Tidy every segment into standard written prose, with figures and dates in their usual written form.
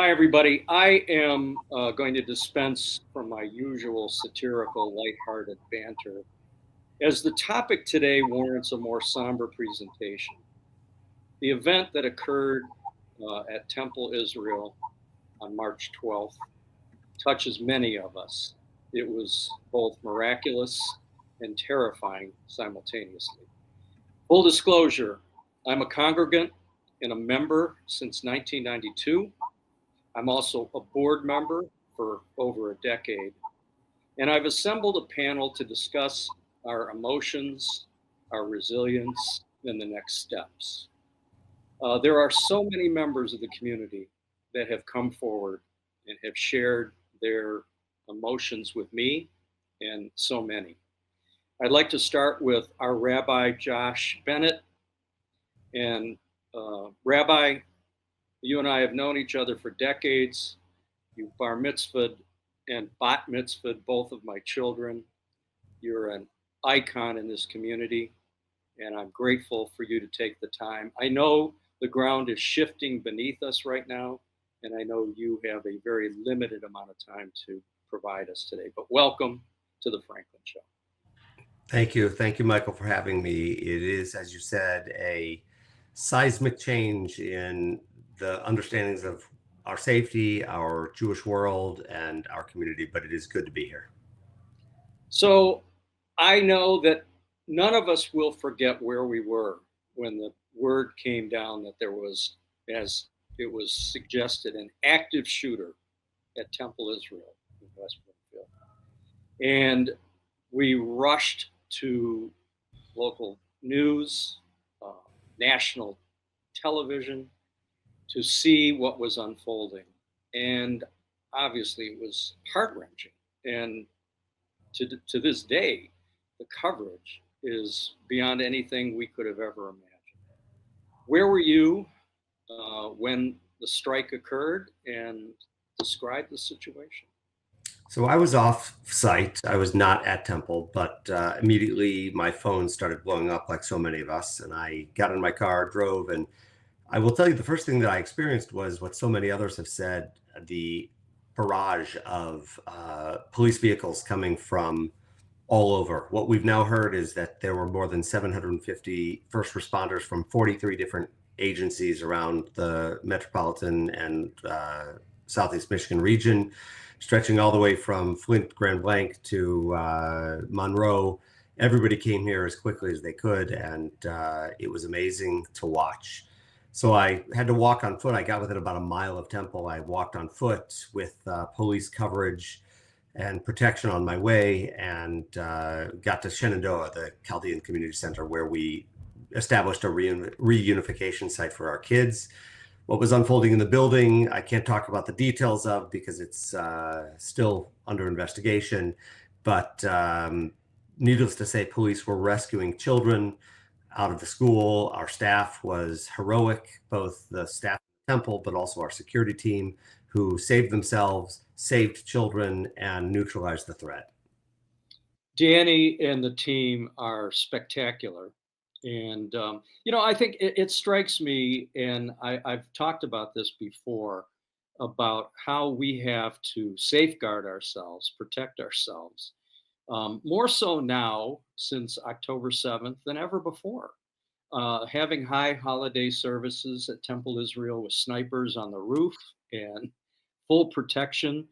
Hi, everybody. I am going to dispense from my usual satirical, lighthearted banter, as the topic today warrants a more somber presentation. The event that occurred at Temple Israel on March 12th touches many of us. It was both miraculous and terrifying simultaneously. Full disclosure, I'm a congregant and a member since 1992. I'm also a board member for over a decade, and I've assembled a panel to discuss our emotions, our resilience, and the next steps. There are so many members of the community that have come forward and have shared their emotions with me, and so many. I'd like to start with our Rabbi Josh Bennett. And Rabbi, you and I have known each other for decades. You bar mitzvahed and bat mitzvahed both of my children. You're an icon in this community, and I'm grateful for you to take the time. I know the ground is shifting beneath us right now, and I know you have a very limited amount of time to provide us today. But welcome to the Franklin Show. Thank you. Thank you, Michael, for having me. It is, as you said, a seismic change in the understandings of our safety, our Jewish world, and our community, but it is good to be here. So I know that none of us will forget where we were when the word came down that there was, as it was suggested, an active shooter at Temple Israel in West Bloomfield. And we rushed to local news, uh, national television to see what was unfolding. And obviously, it was heart wrenching. And to this day, the coverage is beyond anything we could have ever imagined. Where were you when the strike occurred, and describe the situation? So I was off site. I was not at Temple, but immediately my phone started blowing up like so many of us. And I got in my car, drove, and I will tell you the first thing that I experienced was what so many others have said, the barrage of police vehicles coming from all over. What we've now heard is that there were more than 750 first responders from 43 different agencies around the metropolitan and Southeast Michigan region, stretching all the way from Flint, Grand Blanc to Monroe. Everybody came here as quickly as they could, and it was amazing to watch. So I had to walk on foot. I got within about a mile of Temple. I walked on foot with police coverage and protection on my way, and got to Shenandoah, the Chaldean Community Center, where we established a reunification site for our kids. What was unfolding in the building, I can't talk about the details of because it's still under investigation. But needless to say, police were rescuing children out of the school. Our staff was heroic, both the staff at the temple, but also our security team, who saved themselves, saved children, and neutralized the threat. Danny and the team are spectacular. And, I think it strikes me, and I've talked about this before, about how we have to safeguard ourselves, protect ourselves, more so now since October 7th than ever before. Having high holiday services at Temple Israel with snipers on the roof and full protection.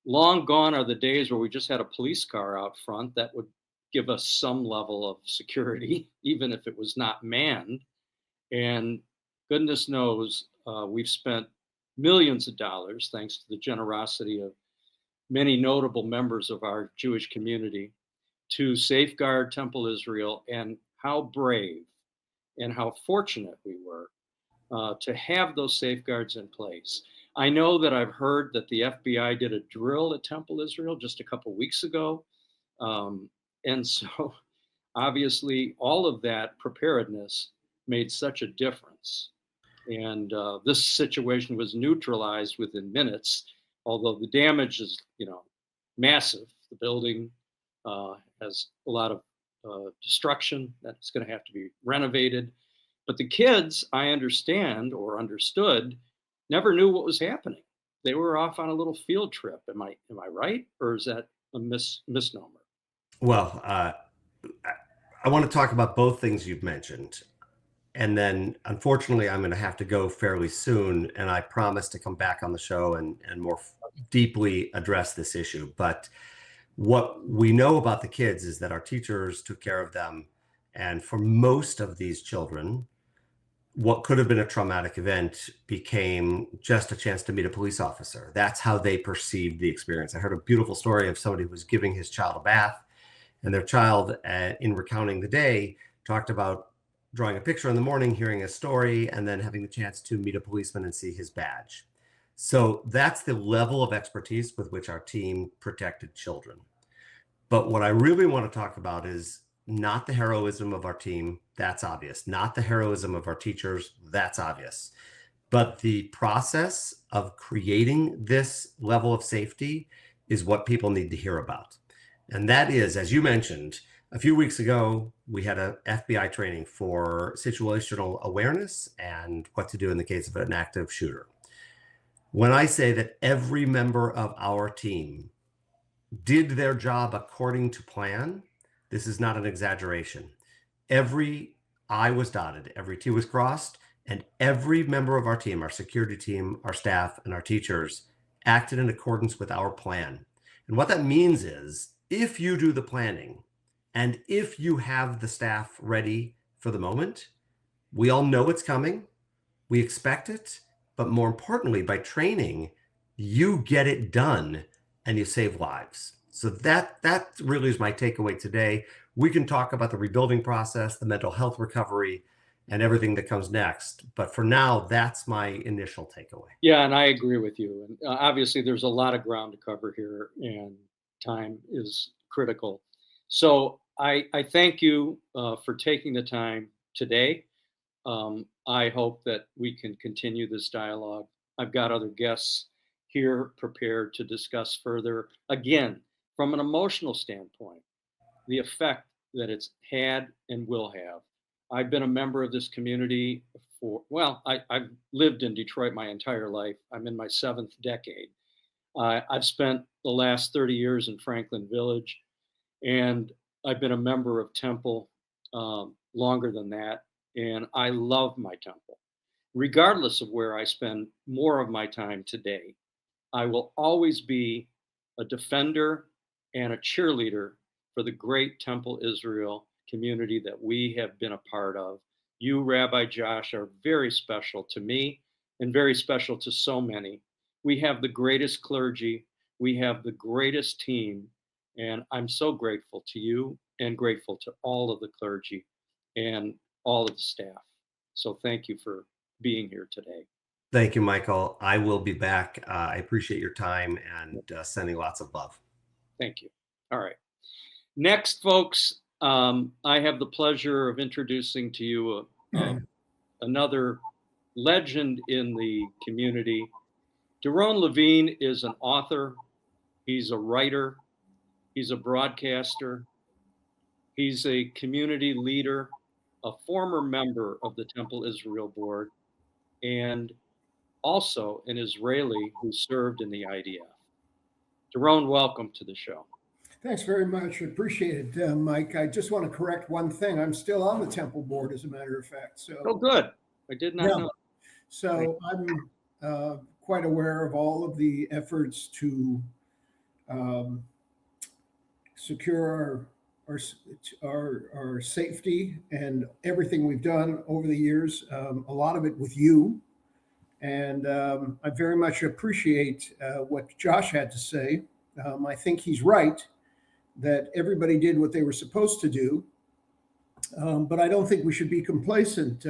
Long gone are the days where we just had a police car out front that would give us some level of security, even if it was not manned. And goodness knows, we've spent millions of dollars, thanks to the generosity of many notable members of our Jewish community, to safeguard Temple Israel. And how brave and how fortunate we were to have those safeguards in place. I know that I've heard that the FBI did a drill at Temple Israel just a couple weeks ago. And so obviously, all of that preparedness made such a difference. And this situation was neutralized within minutes, although the damage is, massive. The building has a lot of destruction that's going to have to be renovated. But the kids, I understand or understood, never knew what was happening. they were off on a little field trip. Am I right, or is that a misnomer? Well, I want to talk about both things you've mentioned. And then unfortunately, I'm going to have to go fairly soon. And I promise to come back on the show and more deeply address this issue. But what we know about the kids is that our teachers took care of them. And for most of these children, what could have been a traumatic event became just a chance to meet a police officer. That's how they perceived the experience. I heard a beautiful story of somebody who was giving his child a bath, and their child, in recounting the day, talked about drawing a picture in the morning, hearing a story, and then having the chance to meet a policeman and see his badge. So that's the level of expertise with which our team protected children. But what I really want to talk about is not the heroism of our team. That's obvious. Not the heroism of our teachers. That's obvious. But the process of creating this level of safety is what people need to hear about. And that is, as you mentioned, a few weeks ago, we had a FBI training for situational awareness and what to do in the case of an active shooter. When I say that every member of our team did their job according to plan, this is not an exaggeration. Every I was dotted, every T was crossed, and every member of our team, our security team, our staff, and our teachers acted in accordance with our plan. And what that means is, if you do the planning and if you have the staff ready for the moment, we all know it's coming, we expect it, but more importantly, by training, you get it done and you save lives. So that really is my takeaway today. We can talk about the rebuilding process, the mental health recovery, and everything that comes next. But for now, that's my initial takeaway. Yeah, and I agree with you. And obviously, there's a lot of ground to cover here, and time is critical. So I thank you for taking the time today. I hope that we can continue this dialogue. I've got other guests here prepared to discuss further, again, from an emotional standpoint, the effect that it's had and will have. I've been a member of this community I've lived in Detroit my entire life. I'm in my seventh decade. I've spent the last 30 years in Franklin Village, and I've been a member of Temple longer than that. And I love my Temple. Regardless of where I spend more of my time today, I will always be a defender and a cheerleader for the great Temple Israel community that we have been a part of. You, Rabbi Josh, are very special to me and very special to so many. We have the greatest clergy, we have the greatest team, and I'm so grateful to you and grateful to all of the clergy and all of the staff. So thank you for being here today. Thank you, Michael. I will be back. I appreciate your time and sending lots of love. Thank you. All right. Next, folks, I have the pleasure of introducing to you another legend in the community. Doron Levine is an author, he's a writer, he's a broadcaster, he's a community leader, a former member of the Temple Israel Board, and also an Israeli who served in the IDF. Doron, welcome to the show. Thanks very much. I appreciate it, Mike. I just want to correct one thing. I'm still on the Temple Board, as a matter of fact. So, Oh, good. I did not know. So I'm quite aware of all of the efforts to secure our safety and everything we've done over the years. A lot of it with you, and I very much appreciate what Josh had to say. I think he's right that everybody did what they were supposed to do, but I don't think we should be complacent.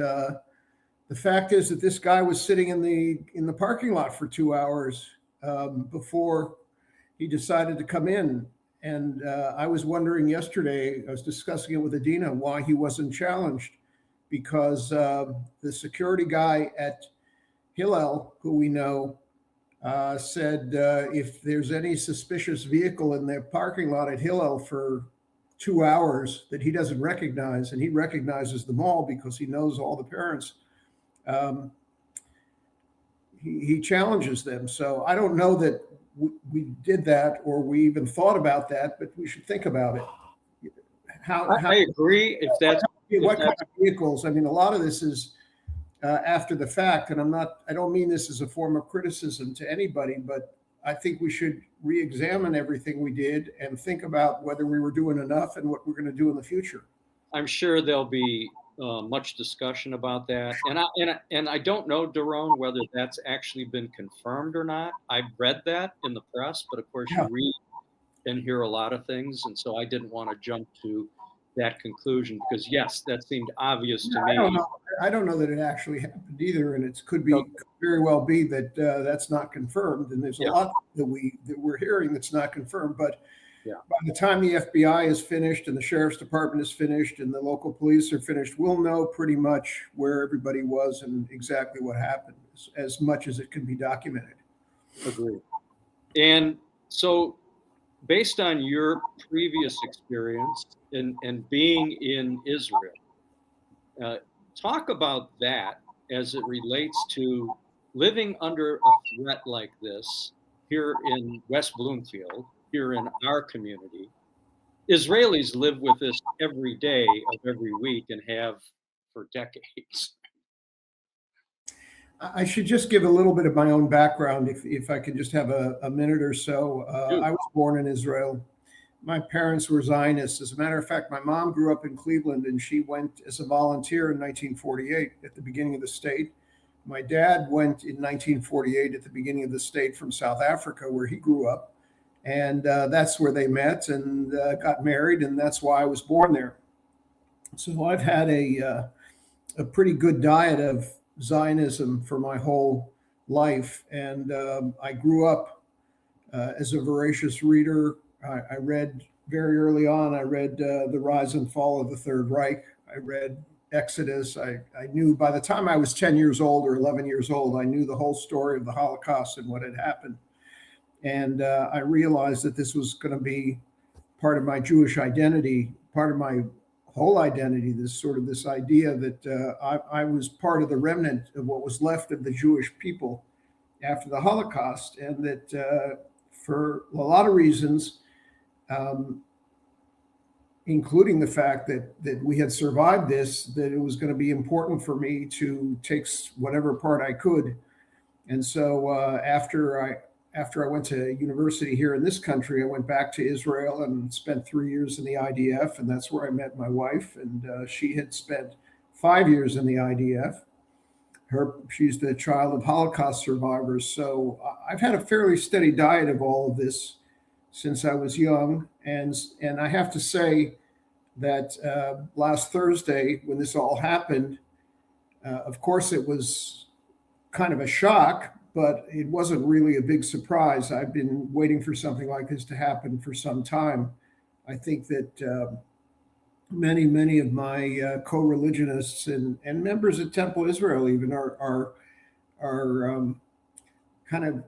The fact is that this guy was sitting in the parking lot for 2 hours before he decided to come in. And I was wondering yesterday, I was discussing it with Adina, why he wasn't challenged, because the security guy at Hillel, who we know, said if there's any suspicious vehicle in the parking lot at Hillel for 2 hours that he doesn't recognize, and he recognizes them all because he knows all the parents, he challenges them. So I don't know that we did that or we even thought about that, but we should think about it. I agree. If that's What kind of vehicles? I mean, a lot of this is after the fact, and I don't mean this as a form of criticism to anybody, but I think we should re-examine everything we did and think about whether we were doing enough and what we're going to do in the future. I'm sure there'll be much discussion about that, and I don't know, Daron, whether that's actually been confirmed or not. I've read that in the press, but of course Yeah. you read and hear a lot of things, and so I didn't want to jump to that conclusion because yes, that seemed obvious to me. I don't know that it actually happened either, and it could very well be that that's not confirmed. And there's a lot that we're hearing that's not confirmed. But by the time the FBI is finished and the sheriff's department is finished and the local police are finished, we'll know pretty much where everybody was and exactly what happened, as much as it can be documented. Agreed. And so, based on your previous experience and being in Israel, talk about that as it relates to living under a threat like this here in West Bloomfield, here in our community. Israelis live with this every day of every week and have for decades. I should just give a little bit of my own background, if I could just have a minute or so. I was born in Israel. My parents were Zionists. As a matter of fact, my mom grew up in Cleveland, and she went as a volunteer in 1948 at the beginning of the state. My dad went in 1948 at the beginning of the state from South Africa, where he grew up. And that's where they met and got married, and that's why I was born there. So I've had a pretty good diet of Zionism for my whole life. And I grew up as a voracious reader. I read very early on, I read The Rise and Fall of the Third Reich. I read Exodus. I knew by the time I was 10 years old or 11 years old, I knew the whole story of the Holocaust and what had happened. And I realized that this was going to be part of my Jewish identity, part of my whole identity, this idea that I was part of the remnant of what was left of the Jewish people after the Holocaust, and that for a lot of reasons, including the fact that we had survived this, that it was going to be important for me to take whatever part I could. And so after I went to university here in this country, I went back to Israel and spent 3 years in the IDF, and that's where I met my wife. And she had spent 5 years in the IDF. She's the child of Holocaust survivors. So I've had a fairly steady diet of all of this since I was young. And I have to say that last Thursday, when this all happened, of course, it was kind of a shock, but it wasn't really a big surprise. I've been waiting for something like this to happen for some time. I think that many of my co-religionists and members of Temple Israel even are kind of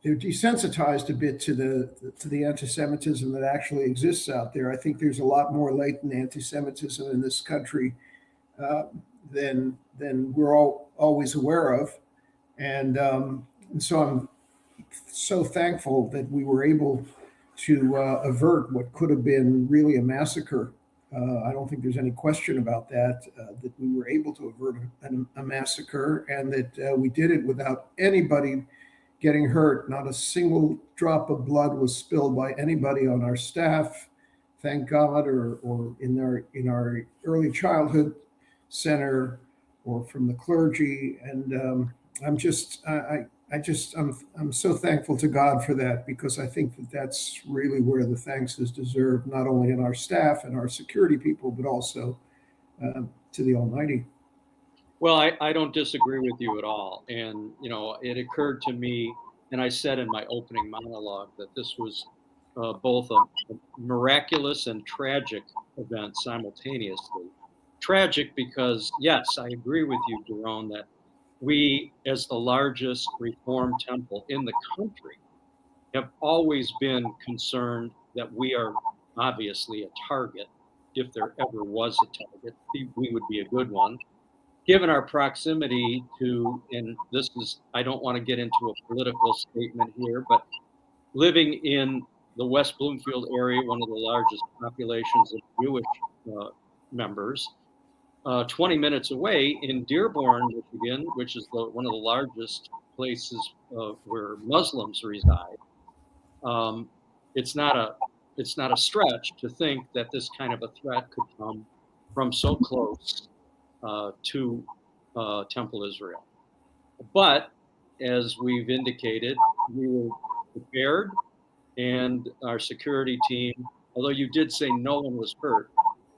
they're desensitized a bit to the anti-Semitism that actually exists out there. I think there's a lot more latent anti-Semitism in this country than we're all always aware of. And so I'm so thankful that we were able to avert what could have been really a massacre. I don't think there's any question about that, that we were able to avert a massacre, and that we did it without anybody getting hurt. Not a single drop of blood was spilled by anybody on our staff, thank God, or in our early childhood center, or from the clergy. And I'm so thankful to God for that, because I think that that's really where the thanks is deserved, not only in our staff and our security people, but also to the Almighty. Well, I don't disagree with you at all. And, it occurred to me, and I said in my opening monologue, that this was both a miraculous and tragic event simultaneously. Tragic because, yes, I agree with you, Daron, that we, as the largest Reformed temple in the country, have always been concerned that we are obviously a target. If there ever was a target, we would be a good one. given our proximity to, and this is, I don't want to get into a political statement here, but living in the West Bloomfield area, one of the largest populations of Jewish uh, members, 20 minutes away in Dearborn, Michigan, which is one of the largest places where Muslims reside. Um, it's not a it's not a stretch to think that this kind of a threat could come from so close to Temple Israel. But as we've indicated, we were prepared, and our security team, although you did say no one was hurt,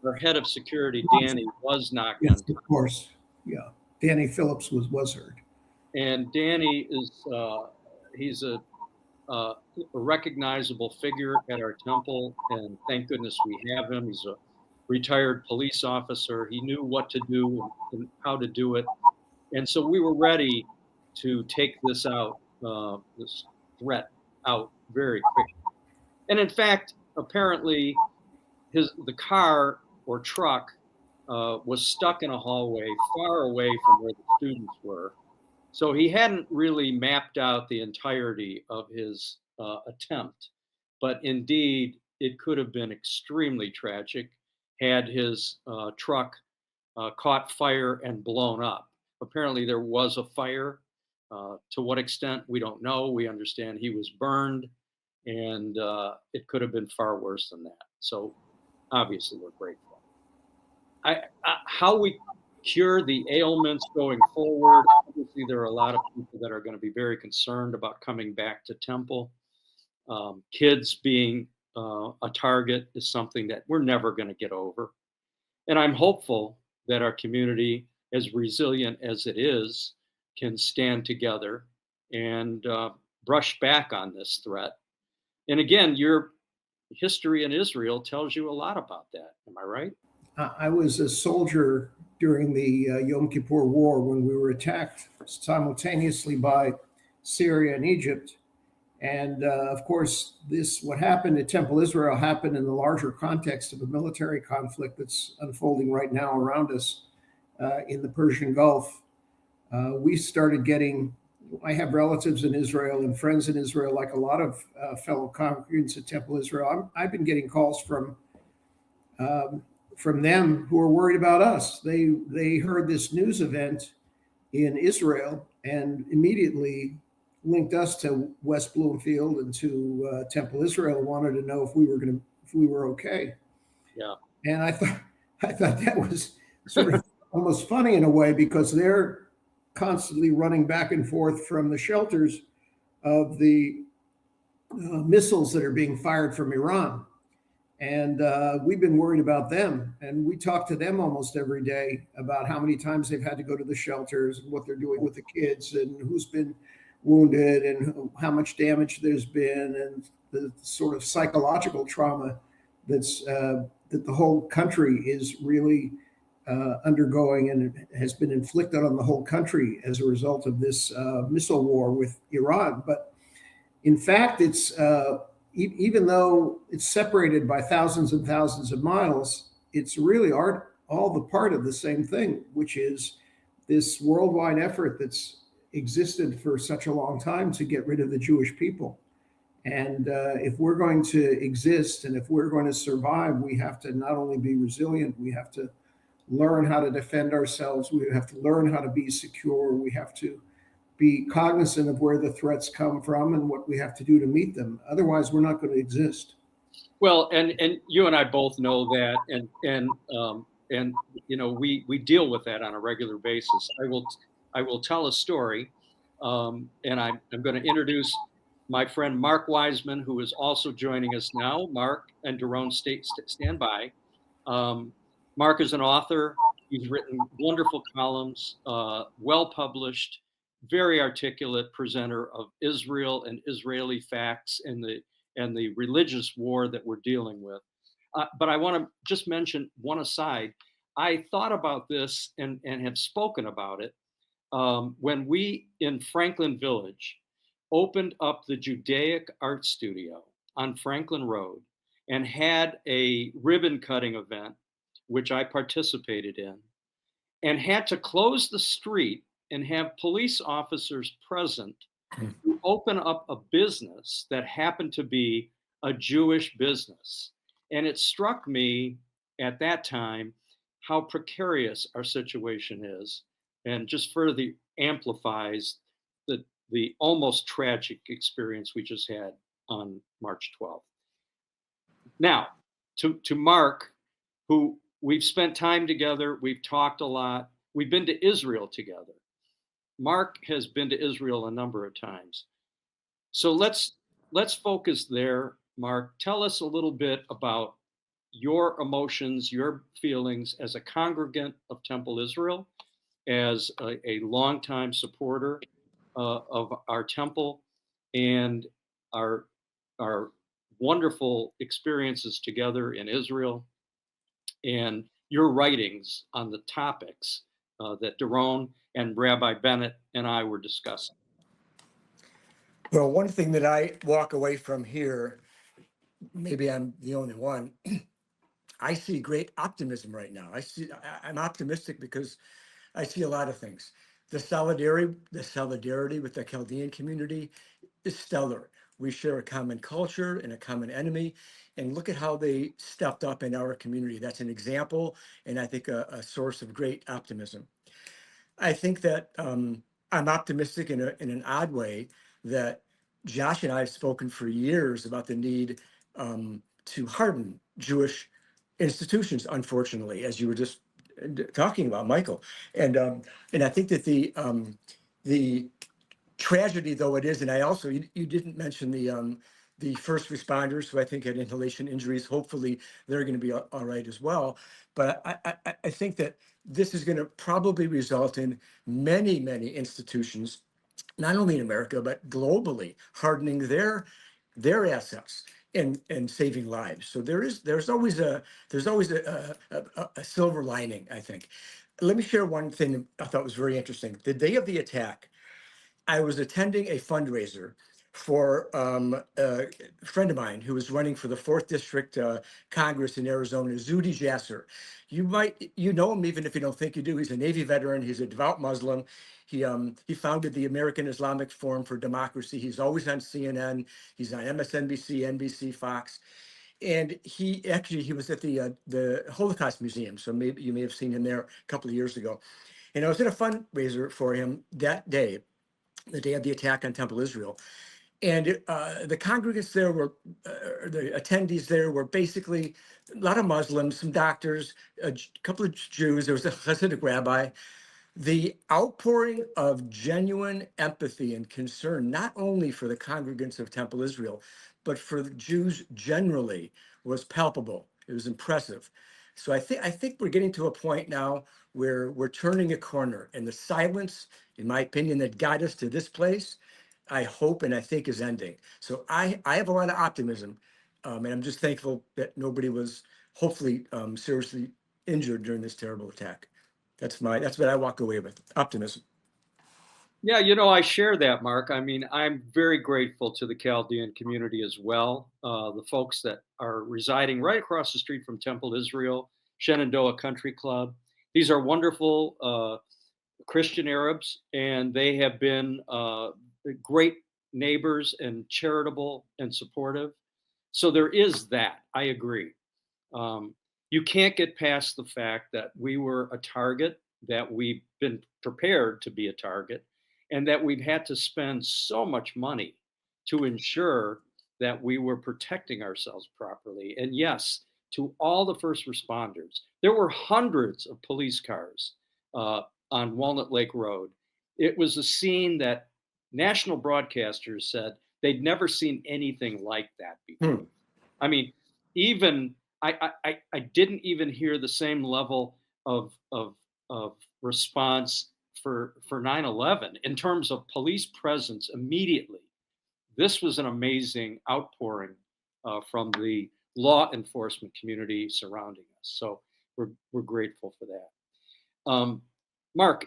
our head of security, Danny, was knocked Yes, unconscious. of course. Yeah. Danny Phillips was hurt. And Danny is he's a recognizable figure at our temple, and thank goodness we have him. He's a retired police officer. He knew what to do and how to do it, and so we were ready to take this threat out very quickly. And in fact, apparently, the car or truck was stuck in a hallway far away from where the students were. So he hadn't really mapped out the entirety of his attempt, but indeed, it could have been extremely tragic had his truck caught fire and blown up. Apparently, there was a fire. To what extent, we don't know. We understand he was burned, and it could have been far worse than that. So, obviously, we're grateful. How we cure the ailments going forward, obviously, there are a lot of people that are going to be very concerned about coming back to Temple. Kids being a target is something that we're never going to get over. And I'm hopeful that our community, as resilient as it is, can stand together and brush back on this threat. And again, your history in Israel tells you a lot about that. Am I right? I was a soldier during the Yom Kippur War when we were attacked simultaneously by Syria and Egypt. And of course, what happened at Temple Israel happened in the larger context of a military conflict that's unfolding right now around us in the Persian Gulf. We started getting, I have relatives in Israel and friends in Israel, like a lot of fellow congregants at Temple Israel. I've been getting calls um, from them who are worried about us. They heard this news event in Israel and immediately linked us to West Bloomfield and to Temple Israel. Wanted to know if we were okay. Yeah. And I thought that was sort of almost funny in a way because they're constantly running back and forth from the shelters of the missiles that are being fired from Iran. And we've been worried about them. And we talk to them almost every day about how many times they've had to go to the shelters and what they're doing with the kids and who's been wounded and how much damage there's been and the sort of psychological trauma that the whole country is really undergoing and has been inflicted on the whole country as a result of this missile war with Iran. But in fact, it's even though it's separated by thousands and thousands of miles, it's really all the part of the same thing, which is this worldwide effort that's existed for such a long time to get rid of the Jewish people. And if we're going to exist and if we're going to survive, we have to not only be resilient, we have to learn how to defend ourselves, we have to learn how to be secure, we have to be cognizant of where the threats come from and what we have to do to meet them. Otherwise, we're not going to exist. Well, and you and I both know that, and you know we deal with that on a regular basis. I will tell a story, and I'm going to introduce my friend Mark Wiseman, who is also joining us now. Mark and Daron, stand by. Mark is an author. He's written wonderful columns, well published, very articulate presenter of Israel and Israeli facts and the religious war that we're dealing with. But I want to just mention one aside. I thought about this and have spoken about it when we in Franklin Village opened up the Judaic Art Studio on Franklin Road and had a ribbon cutting event, which I participated in. and had to close the street and have police officers present to open up a business that happened to be a Jewish business. And it struck me at that time how precarious our situation is, and just further amplifies the almost tragic experience we just had on March 12th. Now, to Mark, who we've spent time together, we've talked a lot, we've been to Israel together. Mark has been to Israel a number of times. So let's focus there, Mark. Tell us a little bit about your emotions, your feelings as a congregant of Temple Israel, as a longtime supporter of our temple, and our wonderful experiences together in Israel, and your writings on the topics that Doron and Rabbi Bennett and I were discussing. Well, one thing that I walk away from here, maybe I'm the only one, I see great optimism right now. I'm optimistic because I see a lot of things. The solidarity with the Chaldean community is stellar. We share a common culture and a common enemy, and look at how they stepped up in our community. That's an example, and I think a source of great optimism. I think that I'm optimistic in an odd way that Josh and I have spoken for years about the need to harden Jewish institutions, unfortunately, as you were just talking about, Michael. And I think that the tragedy, though it is, and I also, you didn't mention the first responders who I think had inhalation injuries. Hopefully they're going to be all right as well. But I think that this is going to probably result in many, many institutions, not only in America, but globally, hardening their assets and saving lives. So there's always a silver lining, I think. Let me share one thing I thought was very interesting. The day of the attack, I was attending a fundraiser for a friend of mine who was running for the 4th District Congress in Arizona, Zuhdi Jasser. You know him even if you don't think you do. He's a Navy veteran. He's a devout Muslim. He founded the American Islamic Forum for Democracy. He's always on CNN. He's on MSNBC, NBC, Fox. And he was at the Holocaust Museum. So maybe you may have seen him there a couple of years ago. And I was at a fundraiser for him that day, the day of the attack on Temple Israel. And the congregants there were, the attendees there were basically a lot of Muslims, some doctors, a couple of Jews. There was a Hasidic rabbi. The outpouring of genuine empathy and concern, not only for the congregants of Temple Israel, but for the Jews generally, was palpable. It was impressive. So I think we're getting to a point now where we're turning a corner, and the silence, in my opinion, that got us to this place, I hope and I think is ending. So I have a lot of optimism, and I'm just thankful that nobody was hopefully seriously injured during this terrible attack. That's what I walk away with, optimism. Yeah, I share that, Mark. I mean, I'm very grateful to the Chaldean community as well. The folks that are residing right across the street from Temple Israel, Shenandoah Country Club. These are wonderful Christian Arabs, and they have been great neighbors and charitable and supportive. So there is that. I agree. You can't get past the fact that we were a target, that we've been prepared to be a target, and that we've had to spend so much money to ensure that we were protecting ourselves properly. And yes, to all the first responders, there were hundreds of police cars on Walnut Lake Road. It was a scene that national broadcasters said they'd never seen anything like that before. I mean, even I didn't even hear the same level of response for 9/11 in terms of police presence immediately. This was an amazing outpouring from the law enforcement community surrounding us. So we're grateful for that. Mark,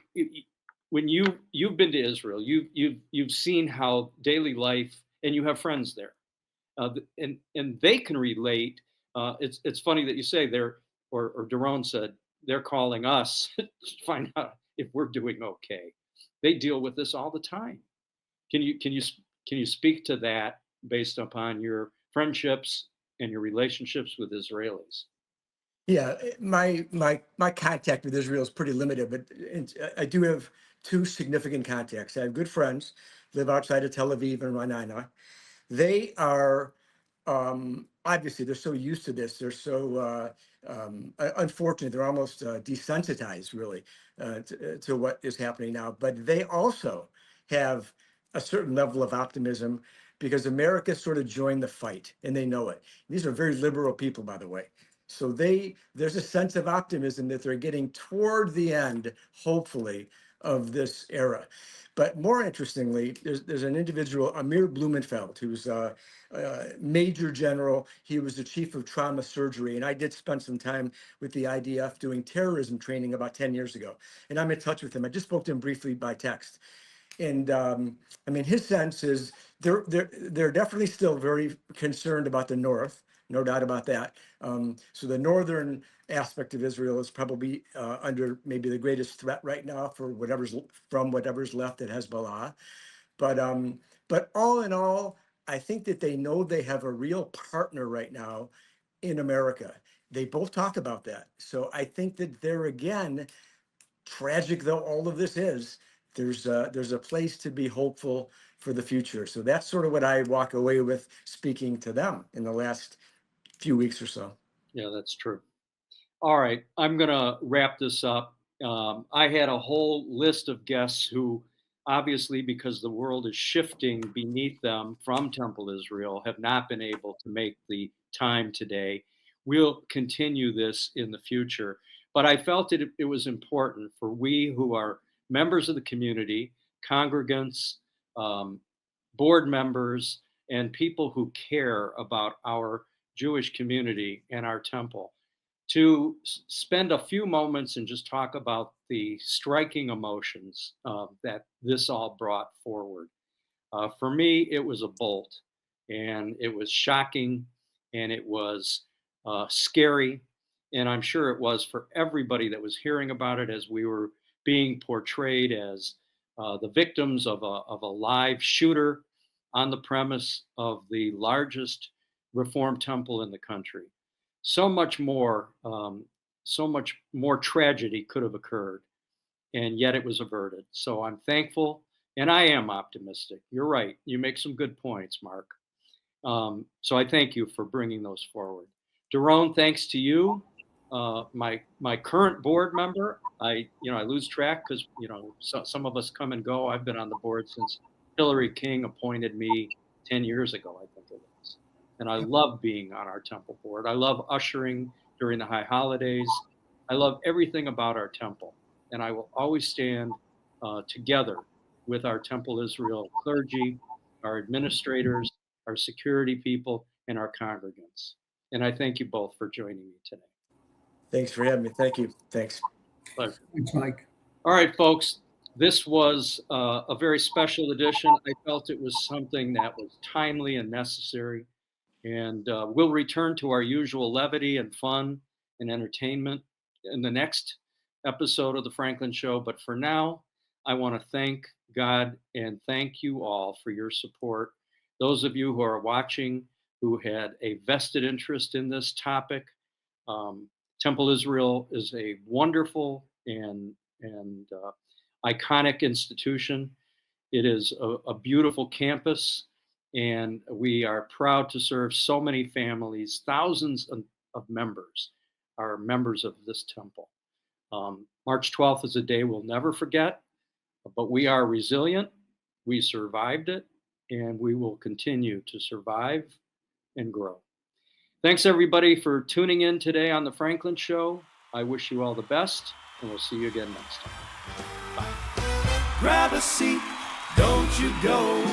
when you've been to Israel, you've seen how daily life, and you have friends there, and they can relate. It's funny that you say there, or Doron said, they're calling us to find out if we're doing okay. They deal with this all the time. Can you speak to that based upon your friendships and your relationships with Israelis? Yeah, my contact with Israel is pretty limited, but I do have two significant contacts. I have good friends, live outside of Tel Aviv and Ra'anana. They are obviously they're so used to this. They're so unfortunate. They're almost desensitized, really, to what is happening now. But they also have a certain level of optimism because America sort of joined the fight, and they know it. These are very liberal people, by the way. So there's a sense of optimism that they're getting toward the end, hopefully, of this era. But more interestingly, there's an individual, Amir Blumenfeld, who's a major general. He was the chief of trauma surgery, and I did spend some time with the IDF doing terrorism training about 10 years ago. And I'm in touch with him. I just spoke to him briefly by text. And I mean, his sense is they're definitely still very concerned about the North, no doubt about that. So the northern aspect of Israel is probably under maybe the greatest threat right now for whatever's left at Hezbollah. But all in all, I think that they know they have a real partner right now in America. They both talk about that. So I think that there again, tragic though all of this is, there's a place to be hopeful for the future. So that's sort of what I walk away with speaking to them in the last few weeks or so. Yeah, that's true. All right, I'm going to wrap this up. I had a whole list of guests who, obviously, because the world is shifting beneath them from Temple Israel, have not been able to make the time today. We'll continue this in the future. But I felt it was important for we who are members of the community, congregants, board members, and people who care about our Jewish community and our temple to spend a few moments and just talk about the striking emotions that this all brought forward. For me, it was a bolt, and it was shocking, and it was scary, and I'm sure it was for everybody that was hearing about it as we were being portrayed as the victims of a live shooter on the premise of the largest Reformed temple in the country. So much more tragedy could have occurred, and yet it was averted. So I'm thankful, and I am optimistic. You're right. You make some good points, Mark. So I thank you for bringing those forward. Daron, thanks to you, my current board member. I lose track because some of us come and go. I've been on the board since Hillary King appointed me 10 years ago, I think it was. And I love being on our temple board. I love ushering during the high holidays. I love everything about our temple. And I will always stand together with our Temple Israel clergy, our administrators, our security people, and our congregants. And I thank you both for joining me today. Thanks for having me. Thank you. Thanks. Pleasure. Thanks, Mike. All right, folks. This was a very special edition. I felt it was something that was timely and necessary. And we'll return to our usual levity and fun and entertainment in the next episode of The Franklin Show. But for now, I want to thank God and thank you all for your support. Those of you who are watching who had a vested interest in this topic, Temple Israel is a wonderful and iconic institution. It is a beautiful campus, and we are proud to serve so many families. Thousands of members are members of this temple. March 12th is a day we'll never forget, but we are resilient. We survived it, and we will continue to survive and grow. Thanks, everybody, for tuning in today on The Franklin Show. I wish you all the best, and we'll see you again next time. Bye. Grab a seat, don't you go.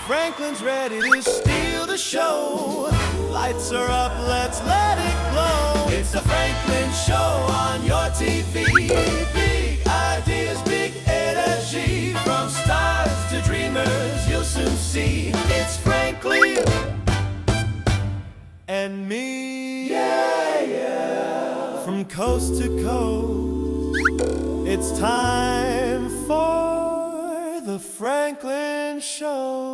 Franklin's ready to steal the show. Lights are up, let's let it glow. It's The Franklin Show on your TV. Big ideas, big energy. From stars to dreamers, you'll soon see. It's Franklin and me. Yeah, yeah. From coast to coast. It's time for the Franklin Show.